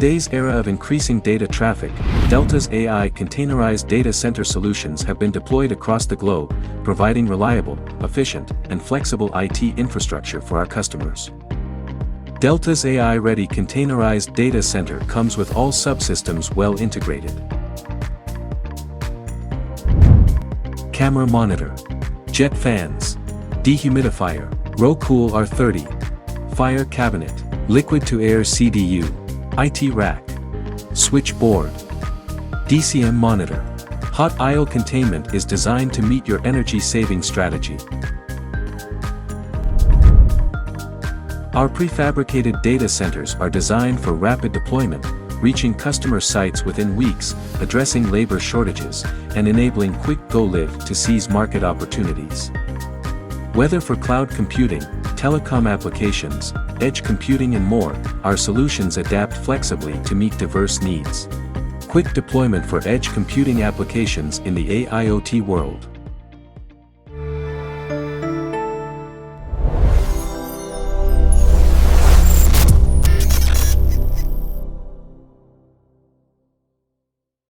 today's era of increasing data traffic, Delta's AI containerized data center solutions have been deployed across the globe, providing reliable, efficient, and flexible IT infrastructure for our customers. Delta's AI-ready containerized data center comes with all subsystems well integrated. Camera monitor, jet fans, dehumidifier, Row-Cool R30, fire cabinet, liquid-to-air CDU, IT rack, switchboard, DCM monitor. Hot aisle containment is designed to meet your energy-saving strategy. Our prefabricated data centers are designed for rapid deployment, reaching customer sites within weeks, addressing labor shortages, and enabling quick go-live to seize market opportunities. Whether for cloud computing, telecom applications, edge computing and more, our solutions adapt flexibly to meet diverse needs. Quick deployment for edge computing applications in the AIoT world.